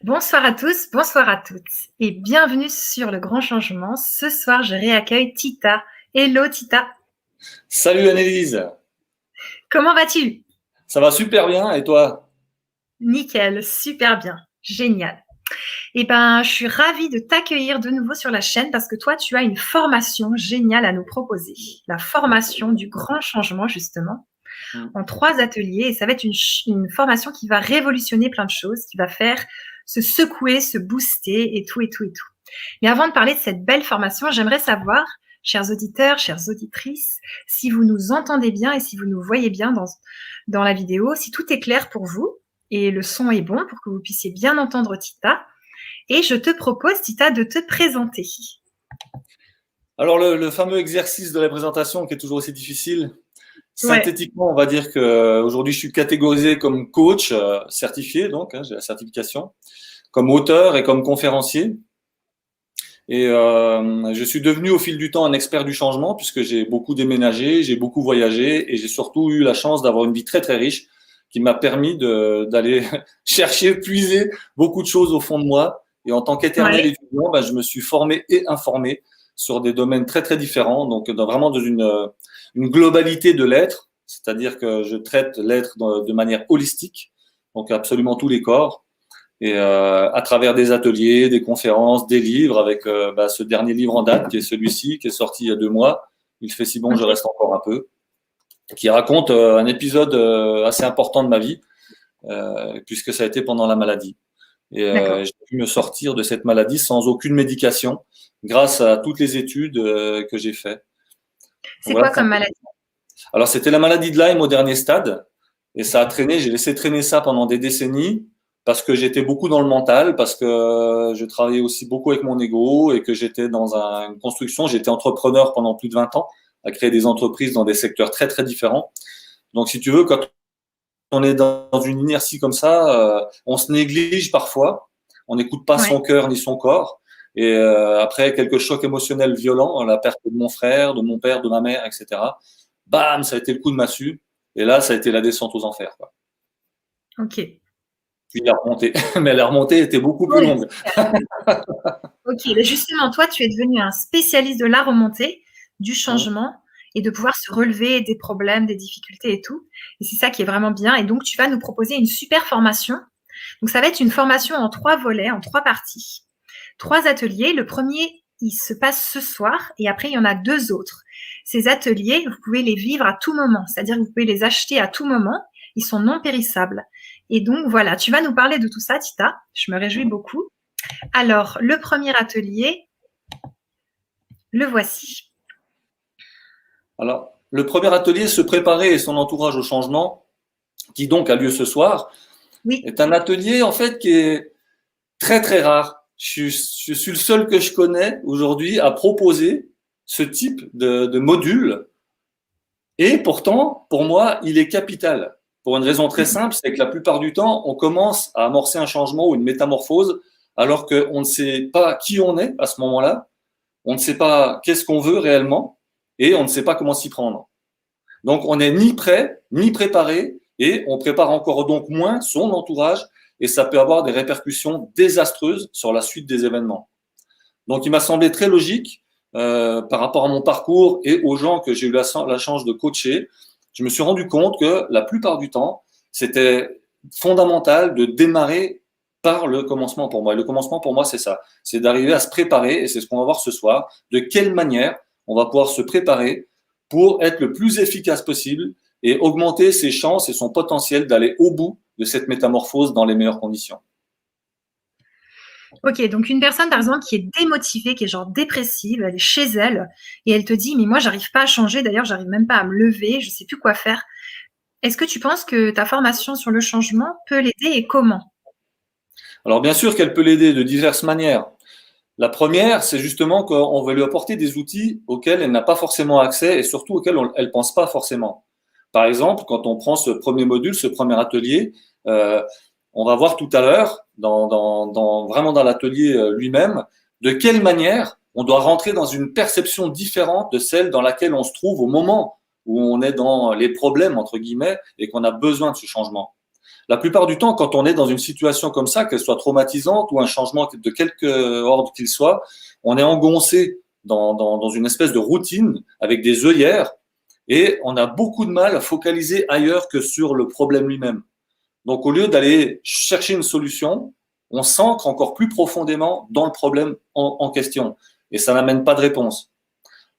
Bonsoir à tous, bonsoir à toutes et bienvenue sur Le Grand Changement. Ce soir, je réaccueille Tita. Hello Tita, Salut Annelise, comment vas-tu? ça va super bien et toi? Nickel, super bien, génial. Je suis ravie de t'accueillir de nouveau sur la chaîne parce que toi, tu as une formation géniale à nous proposer. La formation du grand changement, justement, Mm. en 3 ateliers. Et ça va être une formation qui va révolutionner plein de choses, qui va faire se secouer, se booster et tout, et tout, et tout. Mais avant de parler de cette belle formation, j'aimerais savoir, chers auditeurs, chères auditrices, si vous nous entendez bien et si vous nous voyez bien dans la vidéo, si tout est clair pour vous et le son est bon pour que vous puissiez bien entendre Tita. Et je te propose, Tita, de te présenter. Alors le fameux exercice de la présentation qui est toujours aussi difficile, Ouais, synthétiquement on va dire que aujourd'hui je suis catégorisé comme coach certifié, donc j'ai la certification, comme auteur et comme conférencier. Et je suis devenu au fil du temps un expert du changement puisque j'ai beaucoup déménagé, j'ai beaucoup voyagé et j'ai surtout eu la chance d'avoir une vie très très riche qui m'a permis d'aller chercher, puiser beaucoup de choses au fond de moi. Et en tant qu'éternel ouais, étudiant, je me suis formé et informé sur des domaines très très différents, donc vraiment dans une globalité de l'être, c'est-à-dire que je traite l'être de manière holistique, donc absolument tous les corps. Et à travers des ateliers, des conférences, des livres, avec ce dernier livre en date, qui est celui-ci, qui est sorti il y a 2 mois, Il fait si bon, je ok, reste encore un peu, qui raconte un épisode assez important de ma vie, puisque ça a été pendant la maladie. Et d'accord. j'ai pu me sortir de cette maladie sans aucune médication, grâce à toutes les études que j'ai faites. C'est Voilà. quoi comme maladie? Alors c'était la maladie de Lyme au dernier stade, et ça a traîné, j'ai laissé traîner ça pendant des décennies, parce que j'étais beaucoup dans le mental, parce que je travaillais aussi beaucoup avec mon ego, et que j'étais dans une construction, j'étais entrepreneur pendant plus de 20 ans, à créer des entreprises dans des secteurs très très différents. Donc si tu veux, quand on est dans une inertie comme ça, on se néglige parfois, on n'écoute pas Ouais. son cœur ni son corps, et après quelques chocs émotionnels violents, la perte de mon frère, de mon père, de ma mère, etc., bam, ça a été le coup de massue. Et là, ça a été la descente aux enfers, quoi. Ok. Puis la remontée. Mais la remontée était beaucoup plus Oui, longue. ok. Mais justement, toi, tu es devenu un spécialiste de la remontée, du Hum. changement et de pouvoir se relever des problèmes, des difficultés et tout. Et c'est ça qui est vraiment bien. Et donc, tu vas nous proposer une super formation. Donc, ça va être une formation en 3 volets, en 3 parties. 3 ateliers. Le premier, il se passe ce soir et après, il y en a 2 autres. Ces ateliers, vous pouvez les vivre à tout moment, c'est-à-dire que vous pouvez les acheter à tout moment. Ils sont non périssables. Et donc, voilà, tu vas nous parler de tout ça, Tita. Je me réjouis Hum. beaucoup. Alors, le premier atelier, le voici. Alors, le premier atelier, se préparer et son entourage au changement, qui donc a lieu ce soir, Oui, est un atelier en fait qui est très très rare. Je suis le seul que je connais aujourd'hui à proposer ce type de module. Et pourtant, pour moi, il est capital. Pour une raison très simple, c'est que la plupart du temps, on commence à amorcer un changement ou une métamorphose alors qu'on ne sait pas qui on est à ce moment-là, on ne sait pas qu'est-ce qu'on veut réellement et on ne sait pas comment s'y prendre. Donc, on n'est ni prêt, ni préparé et on prépare encore donc moins son entourage et ça peut avoir des répercussions désastreuses sur la suite des événements. Donc, il m'a semblé très logique par rapport à mon parcours et aux gens que j'ai eu la chance de coacher. Je me suis rendu compte que la plupart du temps, c'était fondamental de démarrer par le commencement pour moi. Et le commencement pour moi, c'est ça. C'est d'arriver à se préparer, et c'est ce qu'on va voir ce soir, de quelle manière on va pouvoir se préparer pour être le plus efficace possible et augmenter ses chances et son potentiel d'aller au bout de cette métamorphose dans les meilleures conditions. ok. Donc, une personne, par exemple, qui est démotivée, qui est genre dépressive, elle est chez elle et elle te dit, mais moi, j'arrive pas à changer. D'ailleurs, j'arrive même pas à me lever. Je sais plus quoi faire. Est-ce que tu penses que ta formation sur le changement peut l'aider et comment? Alors bien sûr qu'elle peut l'aider de diverses manières. La première, c'est justement qu'on va lui apporter des outils auxquels elle n'a pas forcément accès et surtout auxquels elle ne pense pas forcément. Par exemple, quand on prend ce premier module, ce premier atelier, euh, on va voir tout à l'heure, vraiment dans l'atelier lui-même, de quelle manière on doit rentrer dans une perception différente de celle dans laquelle on se trouve au moment où on est dans les problèmes, entre guillemets, et qu'on a besoin de ce changement. La plupart du temps, quand on est dans une situation comme ça, qu'elle soit traumatisante ou un changement de quelque ordre qu'il soit, on est engoncé dans une espèce de routine avec des œillères et on a beaucoup de mal à focaliser ailleurs que sur le problème lui-même. Donc, au lieu d'aller chercher une solution, on s'ancre encore plus profondément dans le problème en question et ça n'amène pas de réponse.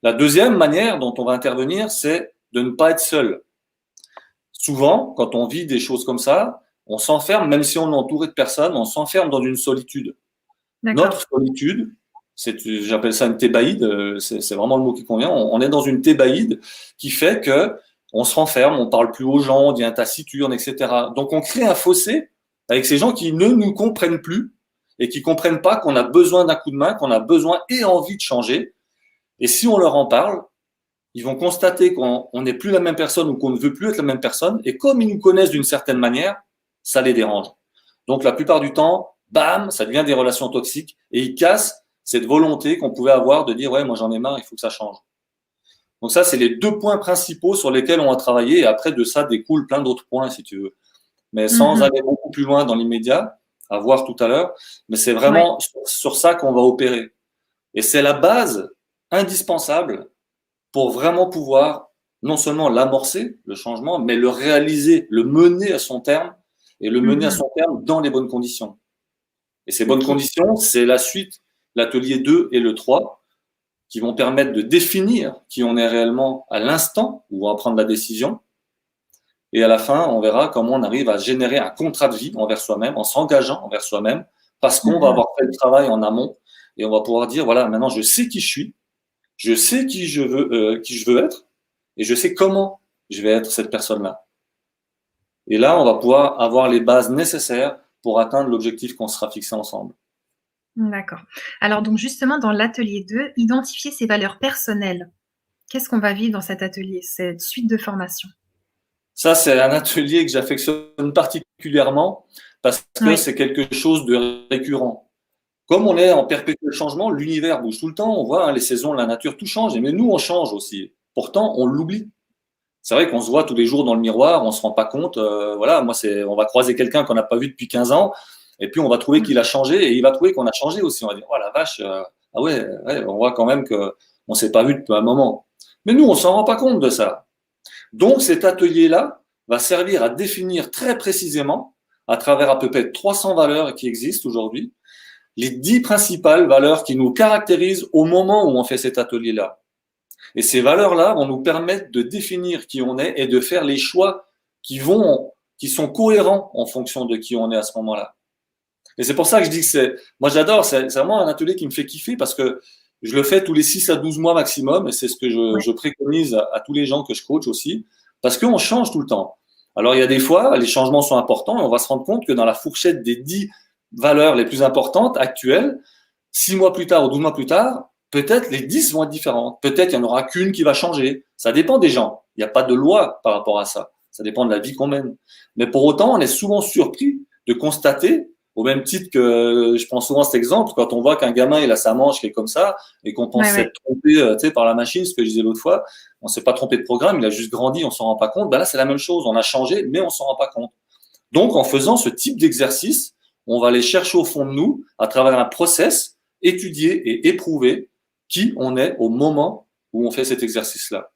La deuxième manière dont on va intervenir, c'est de ne pas être seul. Souvent, quand on vit des choses comme ça, on s'enferme, même si on est entouré de personnes, on s'enferme dans une solitude. Notre solitude, j'appelle ça une thébaïde, c'est vraiment le mot qui convient, on est dans une thébaïde qui fait que on se renferme, on parle plus aux gens, on devient taciturne, etc. Donc on crée un fossé avec ces gens qui ne nous comprennent plus et qui comprennent pas qu'on a besoin d'un coup de main, qu'on a besoin et envie de changer. Et si on leur en parle, ils vont constater qu'on n'est plus la même personne ou qu'on ne veut plus être la même personne. Et comme ils nous connaissent d'une certaine manière, ça les dérange. Donc la plupart du temps, bam, ça devient des relations toxiques et ils cassent cette volonté qu'on pouvait avoir de dire ouais, moi j'en ai marre, il faut que ça change. Donc ça, c'est les deux points principaux sur lesquels on va travailler. Et après, de ça découle plein d'autres points, si tu veux. Mais sans aller beaucoup plus loin dans l'immédiat, à voir tout à l'heure. Mais c'est vraiment sur ça qu'on va opérer. Et c'est la base indispensable pour vraiment pouvoir non seulement l'amorcer, le changement, mais le réaliser, le mener à son terme et le mener à son terme dans les bonnes conditions. Et ces bonnes conditions, c'est la suite, l'atelier 2 et le 3, qui vont permettre de définir qui on est réellement à l'instant où on va prendre la décision. Et à la fin, on verra comment on arrive à générer un contrat de vie envers soi-même, en s'engageant envers soi-même, parce qu'on va avoir fait le travail en amont et on va pouvoir dire, voilà, maintenant je sais qui je suis, je sais qui je veux être et je sais comment je vais être cette personne-là. Et là, on va pouvoir avoir les bases nécessaires pour atteindre l'objectif qu'on sera fixé ensemble. D'accord. Alors donc justement, dans l'atelier 2, identifier ses valeurs personnelles. Qu'est-ce qu'on va vivre dans cet atelier, cette suite de formation? Ça, c'est un atelier que j'affectionne particulièrement parce que c'est quelque chose de récurrent. Comme on est en perpétuel changement, l'univers bouge tout le temps, on voit les saisons, la nature, tout change. Mais nous, on change aussi. Pourtant, on l'oublie. C'est vrai qu'on se voit tous les jours dans le miroir, on se rend pas compte. Voilà, moi, on va croiser quelqu'un qu'on n'a pas vu depuis 15 ans, et puis on va trouver qu'il a changé, et il va trouver qu'on a changé aussi. On va dire, oh la vache, ah ouais, on voit quand même que on s'est pas vu depuis un moment. Mais nous, on s'en rend pas compte de ça. Donc, cet atelier-là va servir à définir très précisément, à travers à peu près 300 valeurs qui existent aujourd'hui, les 10 principales valeurs qui nous caractérisent au moment où on fait cet atelier-là. Et ces valeurs-là vont nous permettre de définir qui on est et de faire les choix qui sont cohérents en fonction de qui on est à ce moment-là. Et c'est pour ça que je dis que moi j'adore, c'est vraiment un atelier qui me fait kiffer parce que je le fais tous les 6 à 12 mois maximum et c'est ce que je préconise à tous les gens que je coach aussi parce qu'on change tout le temps. Alors il y a des fois, les changements sont importants et on va se rendre compte que dans la fourchette des 10 valeurs les plus importantes actuelles, 6 mois plus tard ou 12 mois plus tard, peut-être les 10 vont être différentes. Peut-être il n'y en aura qu'une qui va changer. Ça dépend des gens. Il n'y a pas de loi par rapport à ça. Ça dépend de la vie qu'on mène. Mais pour autant, on est souvent surpris de constater, au même titre que je prends souvent cet exemple, quand on voit qu'un gamin il a sa manche qui est comme ça et qu'on pense s'être trompé par la machine, ce que je disais l'autre fois, on s'est pas trompé de programme, il a juste grandi, on s'en rend pas compte. Ben là, c'est la même chose. On a changé, mais on s'en rend pas compte. Donc, en faisant ce type d'exercice, on va aller chercher au fond de nous, à travers un process, étudier et éprouver qui on est au moment où on fait cet exercice-là.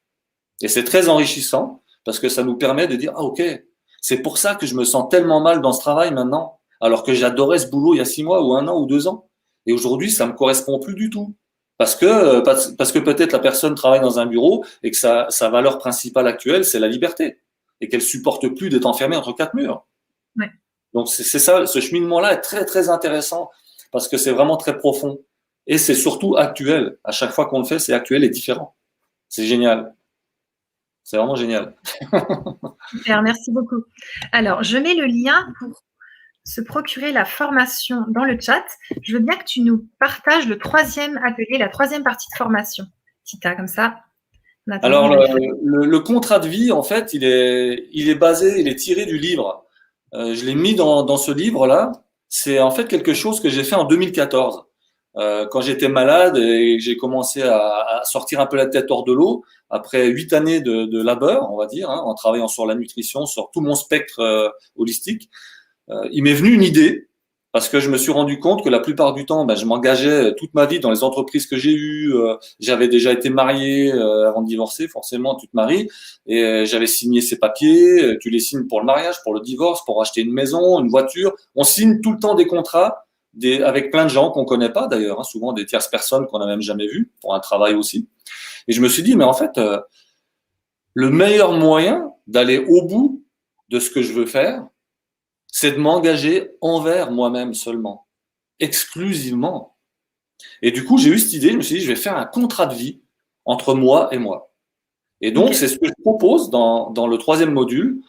Et c'est très enrichissant parce que ça nous permet de dire, ah ok, c'est pour ça que je me sens tellement mal dans ce travail maintenant, alors que j'adorais ce boulot il y a 6 mois ou 1 an ou 2 ans. Et aujourd'hui, ça me correspond plus du tout. Parce que peut-être la personne travaille dans un bureau et que sa valeur principale actuelle, c'est la liberté. Et qu'elle supporte plus d'être enfermée entre 4 murs. Ouais. Donc c'est ça, ce cheminement-là est très très intéressant parce que c'est vraiment très profond. Et c'est surtout actuel. À chaque fois qu'on le fait, c'est actuel et différent. C'est génial. C'est vraiment génial. Super, merci beaucoup. Alors, je mets le lien pour se procurer la formation dans le chat. Je veux bien que tu nous partages le 3e atelier, la 3e partie de formation. Si tu as comme ça. Alors, le contrat de vie, en fait, il est tiré du livre. Je l'ai mis dans ce livre-là. C'est en fait quelque chose que j'ai fait en 2014. Quand j'étais malade et que j'ai commencé à sortir un peu la tête hors de l'eau, après 8 années de labeur, on va dire, hein, en travaillant sur la nutrition, sur tout mon spectre holistique, il m'est venu une idée parce que je me suis rendu compte que la plupart du temps, ben, je m'engageais toute ma vie dans les entreprises que j'ai eues. J'avais déjà été marié avant de divorcer, forcément, tu te maries. Et j'avais signé ces papiers. Tu les signes pour le mariage, pour le divorce, pour acheter une maison, une voiture. On signe tout le temps des contrats avec plein de gens qu'on connaît pas d'ailleurs, hein, souvent des tierces personnes qu'on n'a même jamais vues, pour un travail aussi. Et je me suis dit, mais en fait, le meilleur moyen d'aller au bout de ce que je veux faire, c'est de m'engager envers moi-même seulement, exclusivement. Et du coup, j'ai eu cette idée, je me suis dit, je vais faire un contrat de vie entre moi et moi. Et donc, c'est ce que je propose dans le troisième module.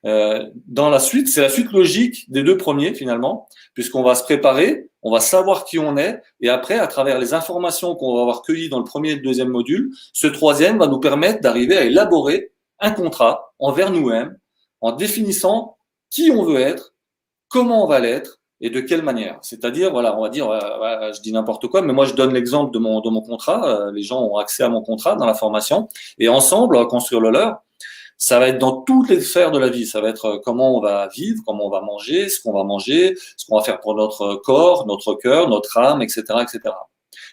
Dans la suite, c'est la suite logique des deux premiers finalement, puisqu'on va se préparer, on va savoir qui on est, et après, à travers les informations qu'on va avoir cueillies dans le premier et le deuxième module, ce troisième va nous permettre d'arriver à élaborer un contrat envers nous-mêmes, en définissant qui on veut être, comment on va l'être et de quelle manière. C'est-à-dire, voilà, on va dire, je dis n'importe quoi, mais moi je donne l'exemple de mon contrat. Les gens ont accès à mon contrat dans la formation, et ensemble, on va construire le leur. Ça va être dans toutes les sphères de la vie. Ça va être comment on va vivre, comment on va manger, ce qu'on va faire pour notre corps, notre cœur, notre âme, etc., etc.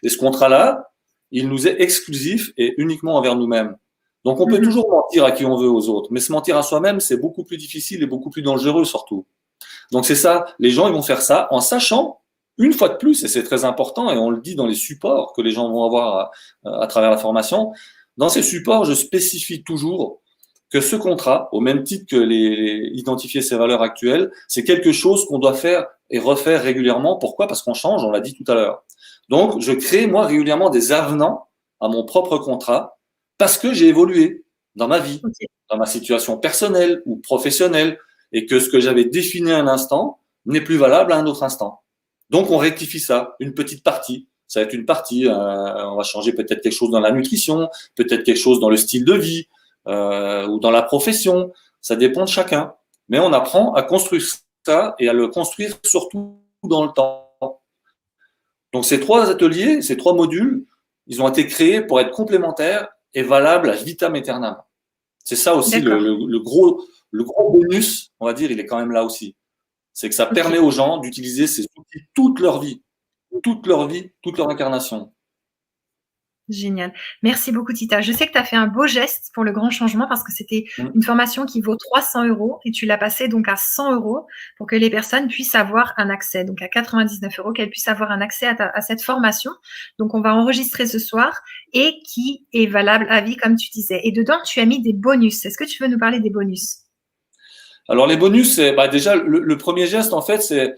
Et ce contrat-là, il nous est exclusif et uniquement envers nous-mêmes. Donc, on peut toujours mentir à qui on veut aux autres, mais se mentir à soi-même, c'est beaucoup plus difficile et beaucoup plus dangereux surtout. Donc, c'est ça. Les gens, ils vont faire ça en sachant, une fois de plus, et c'est très important, et on le dit dans les supports que les gens vont avoir à travers la formation, dans ces supports, je spécifie toujours que ce contrat, au même titre que identifier ses valeurs actuelles, c'est quelque chose qu'on doit faire et refaire régulièrement. Pourquoi? Parce qu'on change, on l'a dit tout à l'heure. Donc, je crée, moi, régulièrement des avenants à mon propre contrat parce que j'ai évolué dans ma vie, dans ma situation personnelle ou professionnelle, et que ce que j'avais défini à un instant n'est plus valable à un autre instant. Donc, on rectifie ça, une petite partie. Ça va être une partie, on va changer peut-être quelque chose dans la nutrition, peut-être quelque chose dans le style de vie, ou dans la profession, ça dépend de chacun. Mais on apprend à construire ça et à le construire surtout dans le temps. Donc ces 3 ateliers, ces 3 modules, ils ont été créés pour être complémentaires et valables à vitam aeternam. C'est ça aussi le gros bonus, on va dire, il est quand même là aussi. C'est que ça permet aux gens d'utiliser ces outils toute leur vie, toute leur incarnation. Génial. Merci beaucoup, Tita. Je sais que tu as fait un beau geste pour le grand changement parce que c'était une formation qui vaut 300 € et tu l'as passée donc à 100 € pour que les personnes puissent avoir un accès. Donc à 99 €, qu'elles puissent avoir un accès à cette formation. Donc on va enregistrer ce soir et qui est valable à vie, comme tu disais. Et dedans, tu as mis des bonus. Est-ce que tu veux nous parler des bonus? Alors les bonus, c'est déjà le premier geste en fait, c'est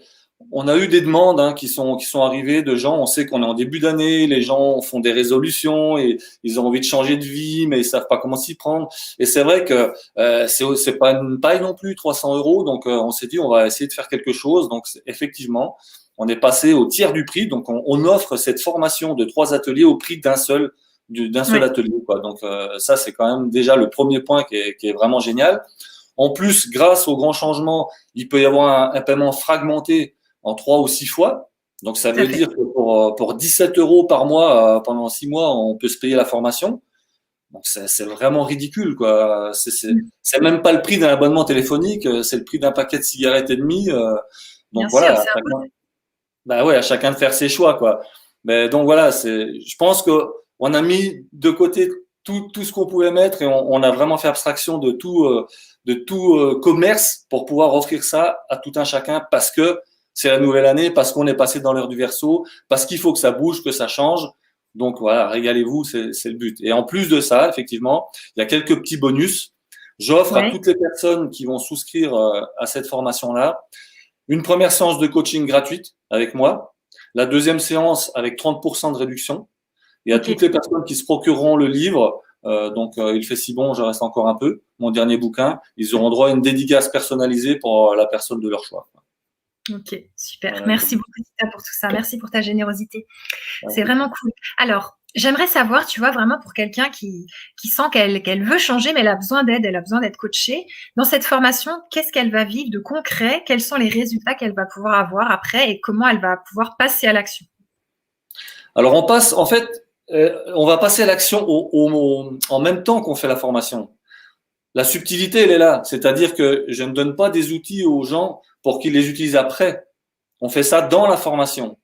on a eu des demandes qui sont arrivées de gens. On sait qu'on est en début d'année, les gens font des résolutions et ils ont envie de changer de vie, mais ils savent pas comment s'y prendre. Et c'est vrai que c'est pas une paille non plus, 300 €. Donc on s'est dit on va essayer de faire quelque chose. Donc effectivement, on est passé au tiers du prix. Donc on offre cette formation de 3 ateliers au prix d'un seul atelier, quoi. Donc ça c'est quand même déjà le premier point qui est vraiment génial. En plus, grâce au grand changement, il peut y avoir un paiement fragmenté en 3 ou 6 fois. Donc, ça veut dire que pour 17 € par mois, pendant 6 mois, on peut se payer la formation. Donc, c'est vraiment ridicule, quoi. C'est même pas le prix d'un abonnement téléphonique, c'est le prix d'un paquet de cigarettes et demi. Donc, bien voilà. À chacun de faire ses choix, quoi. Mais donc, voilà, je pense que on a mis de côté tout ce qu'on pouvait mettre et on a vraiment fait abstraction de tout commerce pour pouvoir offrir ça à tout un chacun parce que c'est la nouvelle année, parce qu'on est passé dans l'heure du Verseau, parce qu'il faut que ça bouge, que ça change. Donc voilà, régalez-vous, c'est le but. Et en plus de ça, effectivement, il y a quelques petits bonus. J'offre à toutes les personnes qui vont souscrire à cette formation-là une première séance de coaching gratuite avec moi, la deuxième séance avec 30% de réduction. Et à toutes les personnes qui se procureront le livre, il fait si bon, je reste encore un peu, mon dernier bouquin, ils auront droit à une dédicace personnalisée pour la personne de leur choix. Ok, super. Merci beaucoup, Tita, pour tout ça. Merci pour ta générosité. C'est vraiment cool. Alors, j'aimerais savoir, tu vois, vraiment pour quelqu'un qui sent qu'elle veut changer, mais elle a besoin d'aide, elle a besoin d'être coachée. Dans cette formation, qu'est-ce qu'elle va vivre de concret? Quels sont les résultats qu'elle va pouvoir avoir après et comment elle va pouvoir passer à l'action? Alors on passe, en fait, on va passer à l'action en même temps qu'on fait la formation. La subtilité, elle est là. C'est-à-dire que je ne donne pas des outils aux gens pour qu'ils les utilisent après. On fait ça dans la formation.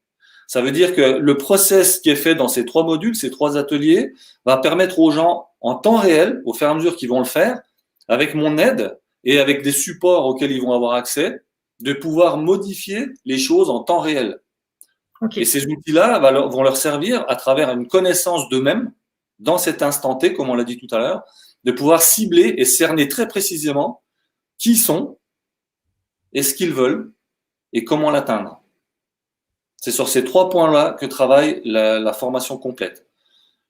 Ça veut dire que le process qui est fait dans ces 3 modules, ces 3 ateliers, va permettre aux gens, en temps réel, au fur et à mesure qu'ils vont le faire, avec mon aide et avec des supports auxquels ils vont avoir accès, de pouvoir modifier les choses en temps réel. Ok. Et ces outils-là vont leur servir à travers une connaissance d'eux-mêmes, dans cet instant T, comme on l'a dit tout à l'heure, de pouvoir cibler et cerner très précisément qui ils sont et ce qu'ils veulent et comment l'atteindre. C'est sur ces 3 points-là que travaille la formation complète.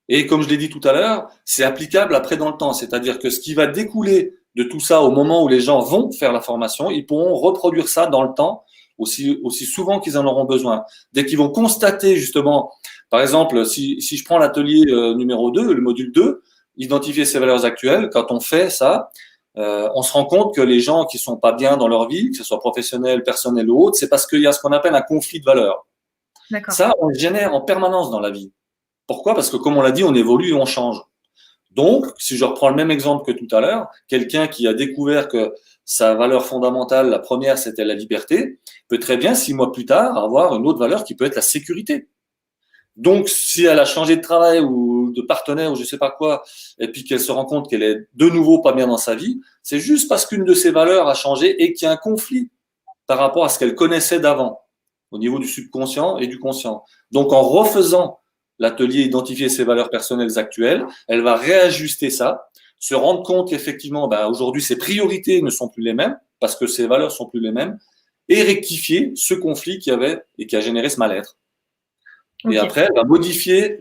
Et comme je l'ai dit tout à l'heure, c'est applicable après dans le temps. C'est-à-dire que ce qui va découler de tout ça au moment où les gens vont faire la formation, ils pourront reproduire ça dans le temps aussi souvent qu'ils en auront besoin. Dès qu'ils vont constater justement, par exemple, si je prends l'atelier numéro 2, le module 2, identifier ses valeurs actuelles, quand on fait ça, on se rend compte que les gens qui sont pas bien dans leur vie, que ce soit professionnel, personnel ou autre, c'est parce qu'il y a ce qu'on appelle un conflit de valeurs. D'accord. Ça, on le génère en permanence dans la vie. Pourquoi? Parce que comme on l'a dit, on évolue et on change. Donc, si je reprends le même exemple que tout à l'heure, quelqu'un qui a découvert que sa valeur fondamentale, la première, c'était la liberté, peut très bien, 6 mois plus tard, avoir une autre valeur qui peut être la sécurité. Donc, si elle a changé de travail ou de partenaire ou je sais pas quoi, et puis qu'elle se rend compte qu'elle est de nouveau pas bien dans sa vie, c'est juste parce qu'une de ses valeurs a changé et qu'il y a un conflit par rapport à ce qu'elle connaissait d'avant, au niveau du subconscient et du conscient. Donc, en refaisant l'atelier identifier ses valeurs personnelles actuelles, elle va réajuster ça, se rendre compte qu'effectivement, aujourd'hui, ses priorités ne sont plus les mêmes, parce que ses valeurs sont plus les mêmes, et rectifier ce conflit qu'il y avait et qui a généré ce mal-être. Okay. Et après, elle va modifier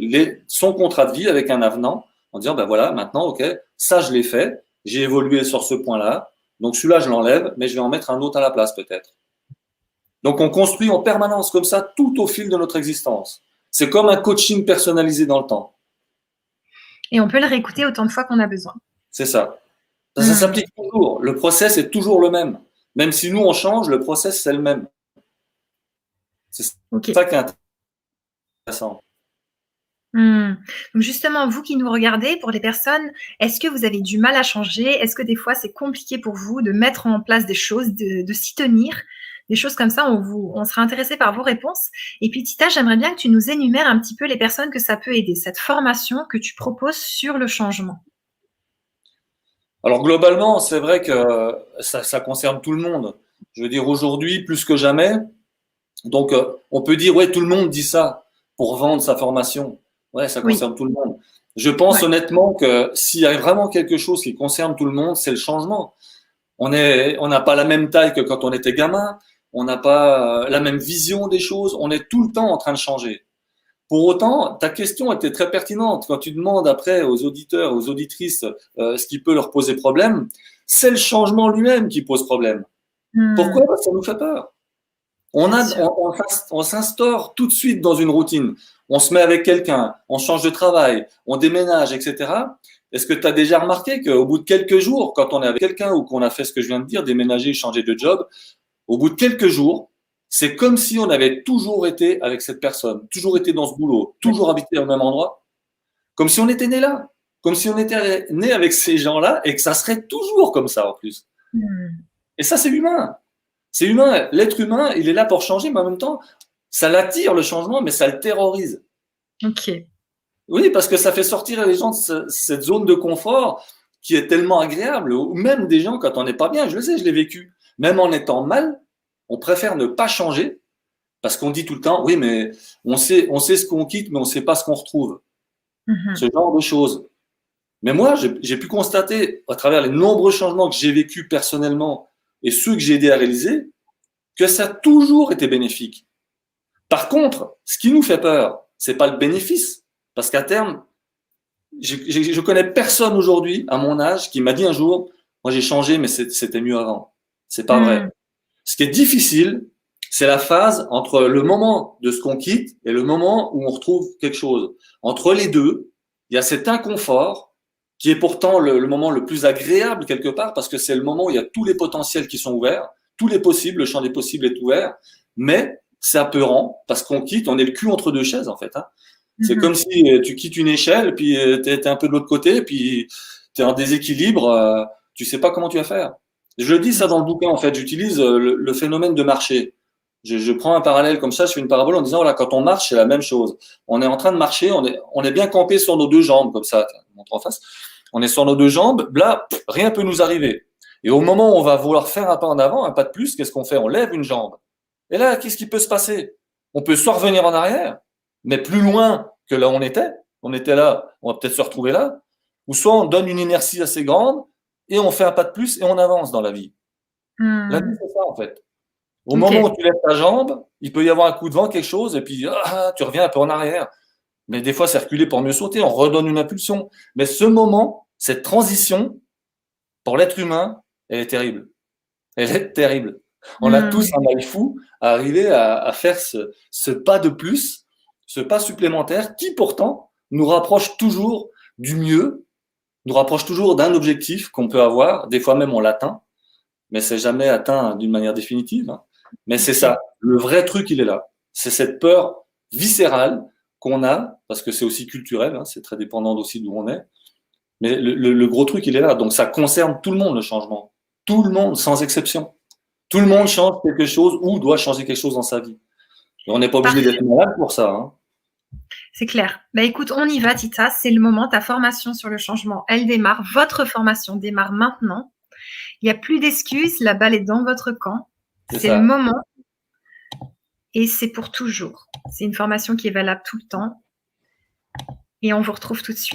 son contrat de vie avec un avenant, en disant, voilà, maintenant, ok, ça je l'ai fait, j'ai évolué sur ce point-là, donc celui-là je l'enlève, mais je vais en mettre un autre à la place peut-être. Donc on construit en permanence comme ça tout au fil de notre existence. C'est comme un coaching personnalisé dans le temps. Et on peut le réécouter autant de fois qu'on a besoin. C'est ça. Ça s'applique toujours. Le process est toujours le même. Même si nous, on change, le process, c'est le même. C'est ça qui est intéressant. Donc justement, vous qui nous regardez, pour les personnes, est-ce que vous avez du mal à changer? Est-ce que des fois, c'est compliqué pour vous de mettre en place des choses, de s'y tenir? Des choses comme ça, on sera intéressé par vos réponses. Et puis Tita, j'aimerais bien que tu nous énumères un petit peu les personnes que ça peut aider, cette formation que tu proposes sur le changement. Alors globalement, c'est vrai que ça concerne tout le monde. Je veux dire, aujourd'hui, plus que jamais, donc on peut dire, ouais, tout le monde dit ça pour vendre sa formation. Ouais, ça concerne tout le monde. Je pense honnêtement que s'il y a vraiment quelque chose qui concerne tout le monde, c'est le changement. On n'a pas la même taille que quand on était gamin. On n'a pas la même vision des choses. On est tout le temps en train de changer. Pour autant, ta question était très pertinente. Quand tu demandes après aux auditeurs, aux auditrices, ce qui peut leur poser problème, c'est le changement lui-même qui pose problème. Pourquoi? Parce que ça nous fait peur. On s'instaure tout de suite dans une routine. On se met avec quelqu'un, on change de travail, on déménage, etc. Est-ce que tu as déjà remarqué qu'au bout de quelques jours, quand on est avec quelqu'un ou qu'on a fait ce que je viens de dire, déménager, changer de job, au bout de quelques jours, c'est comme si on avait toujours été avec cette personne, toujours été dans ce boulot, toujours habité au même endroit, comme si on était né là, comme si on était né avec ces gens-là et que ça serait toujours comme ça en plus. Et ça, c'est humain. C'est humain. L'être humain, il est là pour changer, mais en même temps, ça l'attire le changement, mais ça le terrorise. Ok. Oui, parce que ça fait sortir les gens de cette zone de confort qui est tellement agréable. Ou même des gens, quand on n'est pas bien, je le sais, je l'ai vécu. Même en étant mal, on préfère ne pas changer parce qu'on dit tout le temps, oui, mais on sait ce qu'on quitte, mais on ne sait pas ce qu'on retrouve. Ce genre de choses. Mais moi, j'ai pu constater, à travers les nombreux changements que j'ai vécus personnellement et ceux que j'ai aidé à réaliser, que ça a toujours été bénéfique. Par contre, ce qui nous fait peur, c'est pas le bénéfice. Parce qu'à terme, je connais personne aujourd'hui, à mon âge, qui m'a dit un jour, moi j'ai changé, mais c'était mieux avant. C'est pas vrai. Ce qui est difficile, c'est la phase entre le moment de ce qu'on quitte et le moment où on retrouve quelque chose. Entre les deux, il y a cet inconfort qui est pourtant le moment le plus agréable quelque part parce que c'est le moment où il y a tous les potentiels qui sont ouverts, tous les possibles, le champ des possibles est ouvert, mais c'est apeurant parce qu'on quitte, on est le cul entre deux chaises en fait. C'est comme si tu quittes une échelle, puis tu es un peu de l'autre côté, puis tu es en déséquilibre, tu sais pas comment tu vas faire. Je le dis ça dans le bouquin, en fait, j'utilise le phénomène de marcher. Je prends un parallèle comme ça, je fais une parabole en disant, voilà, quand on marche, c'est la même chose. On est en train de marcher, on est bien campé sur nos deux jambes, comme ça, je montre en face. On est sur nos deux jambes, là, rien peut nous arriver. Et au moment où on va vouloir faire un pas en avant, un pas de plus, qu'est-ce qu'on fait? On lève une jambe. Et là, qu'est-ce qui peut se passer? On peut soit revenir en arrière, mais plus loin que là où on était. On était là, on va peut-être se retrouver là. Ou soit on donne une inertie assez grande et on fait un pas de plus et on avance dans la vie. La vie, c'est ça, en fait. Au moment où Ok. tu lèves ta jambe, il peut y avoir un coup de vent, quelque chose, et puis tu reviens un peu en arrière. Mais des fois, c'est reculer pour mieux sauter, on redonne une impulsion. Mais ce moment, cette transition, pour l'être humain, elle est terrible. Elle est terrible. On a tous un mal fou à arriver à faire ce pas de plus, ce pas supplémentaire qui pourtant nous rapproche toujours du mieux, nous rapproche toujours d'un objectif qu'on peut avoir. Des fois même on l'atteint, mais c'est jamais atteint d'une manière définitive, hein. Mais c'est Ok. ça, le vrai truc il est là. C'est cette peur viscérale qu'on a, parce que c'est aussi culturel, hein, c'est très dépendant aussi d'où on est. Mais le gros truc il est là. Donc ça concerne tout le monde le changement. Tout le monde, sans exception. Tout le monde change quelque chose ou doit changer quelque chose dans sa vie. Et on n'est pas obligé Parfait. d'être malade pour ça, hein. C'est clair. Bah écoute, on y va, Tita. C'est le moment. Ta formation sur le changement, elle démarre. Votre formation démarre maintenant. Il n'y a plus d'excuses. La balle est dans votre camp. C'est C'est le ça. moment et c'est pour toujours. C'est une formation qui est valable tout le temps. Et on vous retrouve tout de suite.